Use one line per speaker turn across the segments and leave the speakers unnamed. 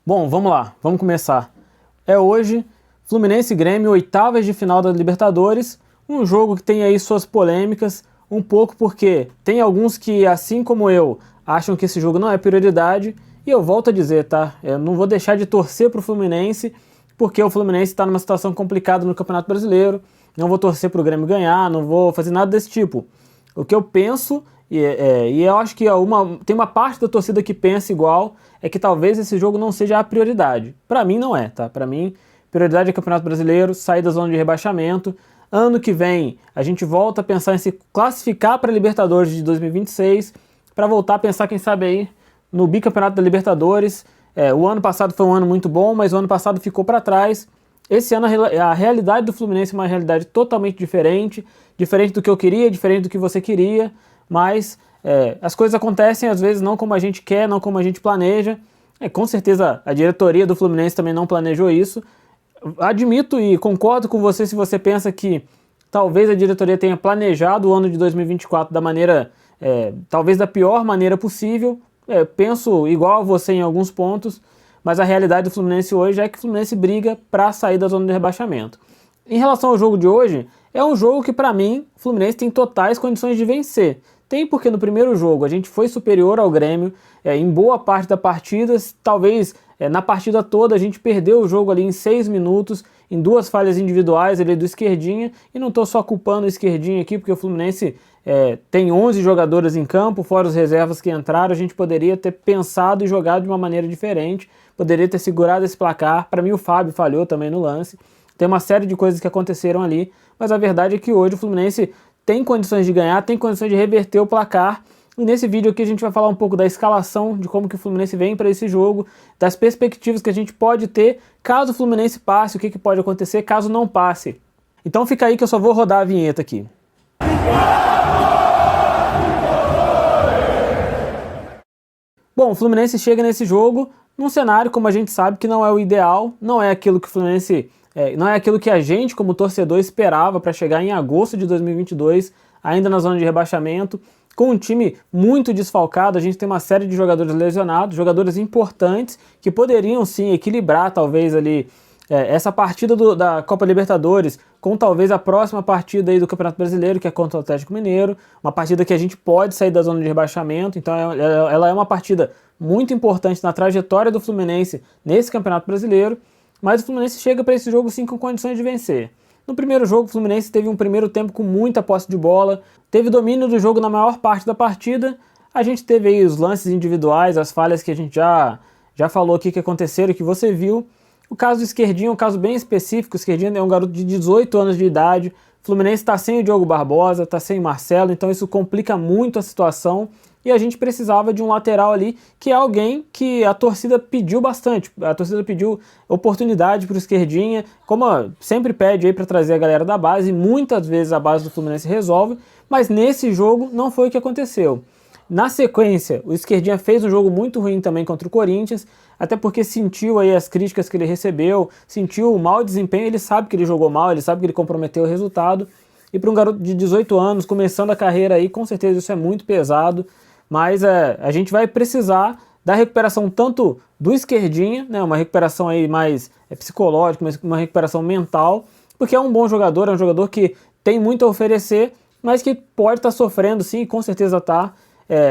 Bom, vamos lá, vamos começar. É hoje, Fluminense e Grêmio, oitavas de final da Libertadores, um jogo que tem aí suas polêmicas, um pouco porque tem alguns que, assim como eu, acham que esse jogo não é prioridade, e eu volto a dizer, tá? Eu não vou deixar de torcer pro Fluminense, porque o Fluminense está numa situação complicada no Campeonato Brasileiro, não vou torcer pro Grêmio ganhar, não vou fazer nada desse tipo. O que eu penso, e eu acho que tem uma parte da torcida que pensa igual, é que talvez esse jogo não seja a prioridade. Para mim não é, tá? Para mim, prioridade é Campeonato Brasileiro, sair da zona de rebaixamento. Ano que vem, a gente volta a pensar em se classificar para a Libertadores de 2026, para voltar a pensar, quem sabe aí, no bicampeonato da Libertadores. O ano passado foi um ano muito bom, mas o ano passado ficou para trás. Esse ano a realidade do Fluminense é uma realidade totalmente diferente, diferente do que eu queria, diferente do que você queria, mas as coisas acontecem às vezes não como a gente quer, não como a gente planeja. Com certeza a diretoria do Fluminense também não planejou isso. Admito e concordo com você se você pensa que talvez a diretoria tenha planejado o ano de 2024 da maneira, talvez da pior maneira possível. Penso igual a você em alguns pontos, mas a realidade do Fluminense hoje é que o Fluminense briga para sair da zona de rebaixamento. Em relação ao jogo de hoje, é um jogo que para mim o Fluminense tem totais condições de vencer. Tem porque no primeiro jogo a gente foi superior ao Grêmio, em boa parte da partida, talvez na partida toda a gente perdeu o jogo ali em 6 minutos, em duas falhas individuais ali do Esquerdinha, e não estou só culpando o Esquerdinha aqui, porque o Fluminense tem 11 jogadores em campo, fora os reservas que entraram, a gente poderia ter pensado e jogado de uma maneira diferente, poderia ter segurado esse placar. Para mim o Fábio falhou também no lance, tem uma série de coisas que aconteceram ali, mas a verdade é que hoje o Fluminense tem condições de ganhar, tem condições de reverter o placar. E nesse vídeo aqui a gente vai falar um pouco da escalação, de como que o Fluminense vem para esse jogo, das perspectivas que a gente pode ter caso o Fluminense passe, o que pode acontecer caso não passe. Então fica aí que eu só vou rodar a vinheta aqui. Bom, o Fluminense chega nesse jogo num cenário, como a gente sabe, que não é o ideal, não é aquilo que o Fluminense... não é aquilo que a gente, como torcedor, esperava para chegar em agosto de 2022, ainda na zona de rebaixamento, com um time muito desfalcado. A gente tem uma série de jogadores lesionados, jogadores importantes, que poderiam sim equilibrar talvez ali essa partida da Copa Libertadores com talvez a próxima partida aí do Campeonato Brasileiro, que é contra o Atlético Mineiro, uma partida que a gente pode sair da zona de rebaixamento. Então ela é uma partida muito importante na trajetória do Fluminense nesse Campeonato Brasileiro, mas o Fluminense chega para esse jogo sim com condições de vencer. No primeiro jogo, o Fluminense teve um primeiro tempo com muita posse de bola, teve domínio do jogo na maior parte da partida. A gente teve aí os lances individuais, as falhas que a gente já falou aqui que aconteceram, que você viu. O caso do Esquerdinha é um caso bem específico. O Esquerdinha é um garoto de 18 anos de idade. O Fluminense está sem o Diogo Barbosa, está sem o Marcelo, então isso complica muito a situação. E a gente precisava de um lateral ali, que é alguém que a torcida pediu bastante. A torcida pediu oportunidade para o Esquerdinha, como sempre pede aí para trazer a galera da base, e muitas vezes a base do Fluminense resolve, mas nesse jogo não foi o que aconteceu. Na sequência, o Esquerdinha fez um jogo muito ruim também contra o Corinthians, até porque sentiu aí as críticas que ele recebeu, sentiu o mau desempenho, ele sabe que ele jogou mal, ele sabe que ele comprometeu o resultado, e para um garoto de 18 anos, começando a carreira aí, com certeza isso é muito pesado. Mas a gente vai precisar da recuperação tanto do Esquerdinha, né, uma recuperação aí mais psicológica, uma recuperação mental, porque é um bom jogador, é um jogador que tem muito a oferecer, mas que pode estar sofrendo sim, com certeza está,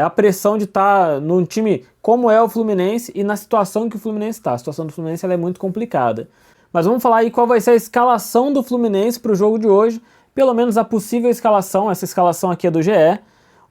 a pressão de estar num time como é o Fluminense e na situação que o Fluminense está. A situação do Fluminense ela é muito complicada. Mas vamos falar aí qual vai ser a escalação do Fluminense para o jogo de hoje, pelo menos a possível escalação. Essa escalação aqui é do GE.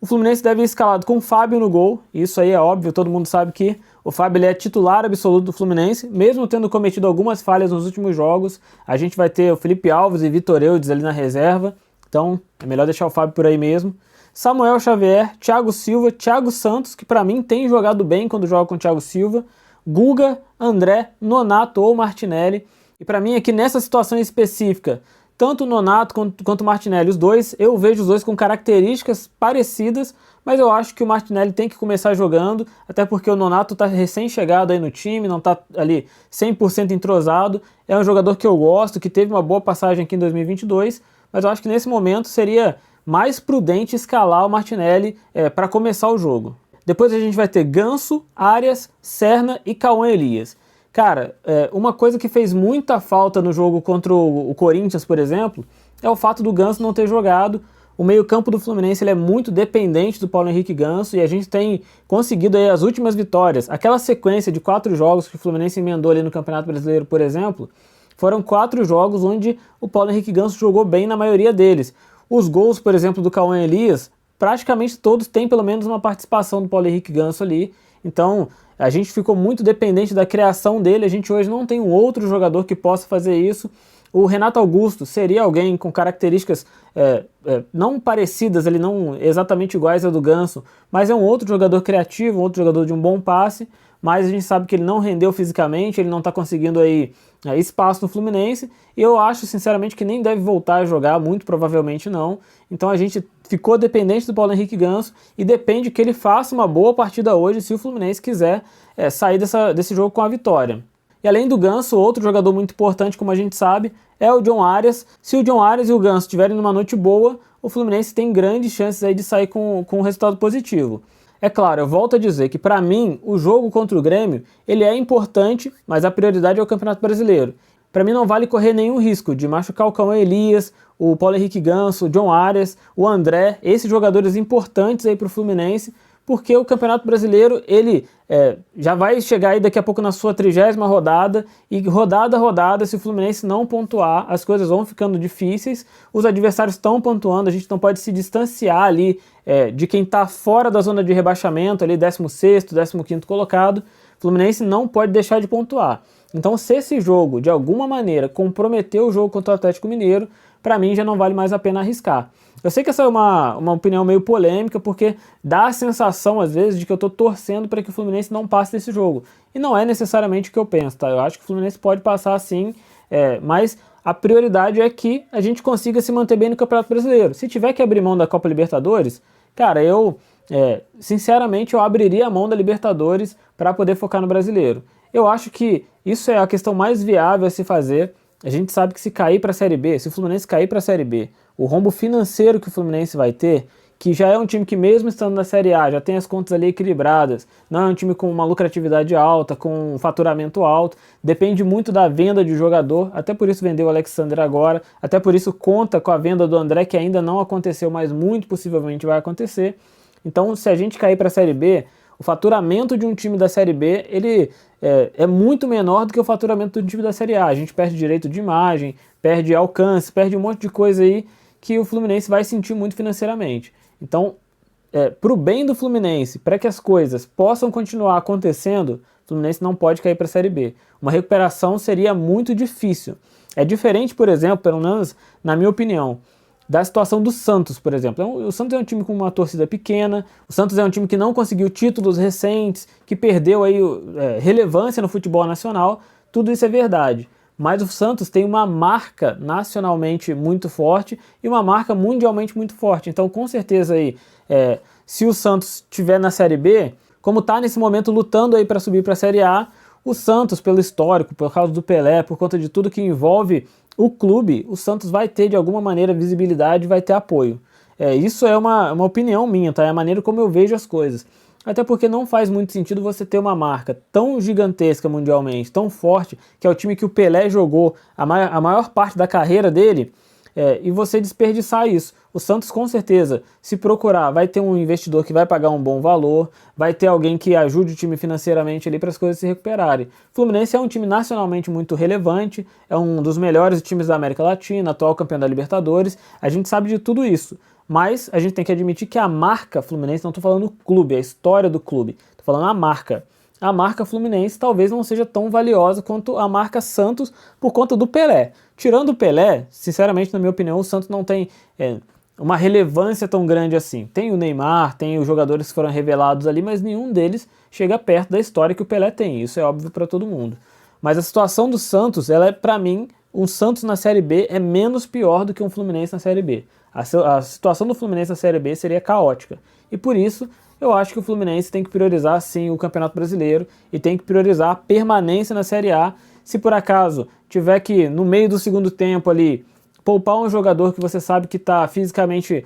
O Fluminense deve ir escalado com o Fábio no gol, isso aí é óbvio, todo mundo sabe que o Fábio ele é titular absoluto do Fluminense, mesmo tendo cometido algumas falhas nos últimos jogos. A gente vai ter o Felipe Alves e Vitor Eudes ali na reserva, então é melhor deixar o Fábio por aí mesmo. Samuel Xavier, Thiago Silva, Thiago Santos, que para mim tem jogado bem quando joga com o Thiago Silva, Guga, André, Nonato ou Martinelli. E para mim aqui nessa situação específica, tanto o Nonato quanto o Martinelli, os dois, eu vejo os dois com características parecidas, mas eu acho que o Martinelli tem que começar jogando, até porque o Nonato está recém-chegado aí no time, não está ali 100% entrosado, é um jogador que eu gosto, que teve uma boa passagem aqui em 2022, mas eu acho que nesse momento seria mais prudente escalar o Martinelli para começar o jogo. Depois a gente vai ter Ganso, Arias, Serna e Cauã Elias. Cara, uma coisa que fez muita falta no jogo contra o Corinthians, por exemplo, é o fato do Ganso não ter jogado. O meio-campo do Fluminense ele é muito dependente do Paulo Henrique Ganso e a gente tem conseguido aí as últimas vitórias. Aquela sequência de 4 jogos que o Fluminense emendou ali no Campeonato Brasileiro, por exemplo, foram 4 jogos onde o Paulo Henrique Ganso jogou bem na maioria deles. Os gols, por exemplo, do Cauã Elias, praticamente todos têm pelo menos uma participação do Paulo Henrique Ganso ali. Então, a gente ficou muito dependente da criação dele, a gente hoje não tem um outro jogador que possa fazer isso. O Renato Augusto seria alguém com características não parecidas, ele não exatamente iguais ao do Ganso, mas é um outro jogador criativo, um outro jogador de um bom passe, mas a gente sabe que ele não rendeu fisicamente, ele não está conseguindo aí espaço no Fluminense, e eu acho sinceramente que nem deve voltar a jogar, muito provavelmente não. Então a gente ficou dependente do Paulo Henrique Ganso e depende que ele faça uma boa partida hoje se o Fluminense quiser sair desse jogo com a vitória. E além do Ganso, outro jogador muito importante, como a gente sabe, é o John Arias. Se o John Arias e o Ganso estiverem numa noite boa, o Fluminense tem grandes chances aí de sair com um resultado positivo. É claro, eu volto a dizer que para mim o jogo contra o Grêmio ele é importante, mas a prioridade é o Campeonato Brasileiro. Para mim não vale correr nenhum risco de machucar o Cauã Elias, o Paulo Henrique Ganso, o John Arias, o André, esses jogadores importantes aí para o Fluminense, porque o Campeonato Brasileiro ele já vai chegar aí daqui a pouco na sua 30ª rodada, e rodada a rodada, se o Fluminense não pontuar, as coisas vão ficando difíceis, os adversários estão pontuando, a gente não pode se distanciar ali de quem está fora da zona de rebaixamento, ali 16º, 15º colocado. O Fluminense não pode deixar de pontuar. Então, se esse jogo, de alguma maneira, comprometer o jogo contra o Atlético Mineiro, para mim já não vale mais a pena arriscar. Eu sei que essa é uma opinião meio polêmica, porque dá a sensação, às vezes, de que eu estou torcendo para que o Fluminense não passe desse jogo. E não é necessariamente o que eu penso, tá? Eu acho que o Fluminense pode passar sim, mas a prioridade é que a gente consiga se manter bem no Campeonato Brasileiro. Se tiver que abrir mão da Copa Libertadores, cara, sinceramente, eu abriria a mão da Libertadores para poder focar no Brasileiro. Eu acho que isso é a questão mais viável a se fazer. A gente sabe que se cair para a Série B, se o Fluminense cair para a Série B, o rombo financeiro que o Fluminense vai ter, que já é um time que mesmo estando na Série A, já tem as contas ali equilibradas, não é um time com uma lucratividade alta, com um faturamento alto, depende muito da venda de jogador, até por isso vendeu o Alexander agora, até por isso conta com a venda do André, que ainda não aconteceu, mas muito possivelmente vai acontecer. Então, se a gente cair para a Série B, o faturamento de um time da Série B, ele é muito menor do que o faturamento do time da Série A. A gente perde direito de imagem, perde alcance, perde um monte de coisa aí que o Fluminense vai sentir muito financeiramente. Então, para o bem do Fluminense, para que as coisas possam continuar acontecendo, o Fluminense não pode cair para a Série B. Uma recuperação seria muito difícil. É diferente, por exemplo, pelo menos na minha opinião, da situação do Santos, por exemplo. O Santos é um time com uma torcida pequena, o Santos é um time que não conseguiu títulos recentes, que perdeu aí relevância no futebol nacional, tudo isso é verdade. Mas o Santos tem uma marca nacionalmente muito forte e uma marca mundialmente muito forte. Então, com certeza, aí, se o Santos estiver na Série B, como está nesse momento lutando aí para subir para a Série A, o Santos, pelo histórico, por causa do Pelé, por conta de tudo que envolve o clube, o Santos vai ter de alguma maneira visibilidade, vai ter apoio. Isso é uma opinião minha, tá? É a maneira como eu vejo as coisas. Até porque não faz muito sentido você ter uma marca tão gigantesca mundialmente, tão forte, que é o time que o Pelé jogou a maior parte da carreira dele, e você desperdiçar isso. O Santos, com certeza, se procurar, vai ter um investidor que vai pagar um bom valor, vai ter alguém que ajude o time financeiramente ali para as coisas se recuperarem. O Fluminense é um time nacionalmente muito relevante, é um dos melhores times da América Latina, atual campeão da Libertadores, a gente sabe de tudo isso. Mas a gente tem que admitir que a marca Fluminense, não estou falando o clube, a história do clube, estou falando a marca. A marca Fluminense talvez não seja tão valiosa quanto a marca Santos por conta do Pelé. Tirando o Pelé, sinceramente, na minha opinião, o Santos não tem uma relevância tão grande assim. Tem o Neymar, tem os jogadores que foram revelados ali, mas nenhum deles chega perto da história que o Pelé tem. Isso é óbvio para todo mundo. Mas a situação do Santos, ela é, para mim, um Santos na Série B é menos pior do que um Fluminense na Série B. A situação do Fluminense na Série B seria caótica. E por isso, eu acho que o Fluminense tem que priorizar, sim, o Campeonato Brasileiro e tem que priorizar a permanência na Série A. Se por acaso tiver que, no meio do segundo tempo ali, poupar um jogador que você sabe que está fisicamente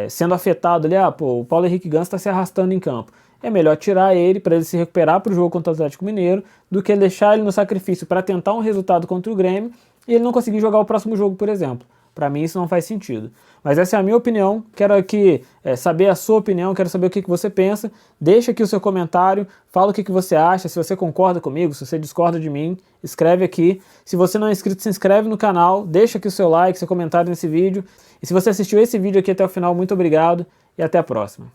sendo afetado ali, o Paulo Henrique Ganso está se arrastando em campo. é melhor tirar ele para ele se recuperar para o jogo contra o Atlético Mineiro do que deixar ele no sacrifício para tentar um resultado contra o Grêmio e ele não conseguir jogar o próximo jogo, por exemplo. Para mim isso não faz sentido. Mas essa é a minha opinião, quero aqui saber a sua opinião, quero saber o que você pensa. Deixa aqui o seu comentário, fala o que você acha, se você concorda comigo, se você discorda de mim, escreve aqui. Se você não é inscrito, se inscreve no canal, deixa aqui o seu like, seu comentário nesse vídeo. E se você assistiu esse vídeo aqui até o final, muito obrigado e até a próxima.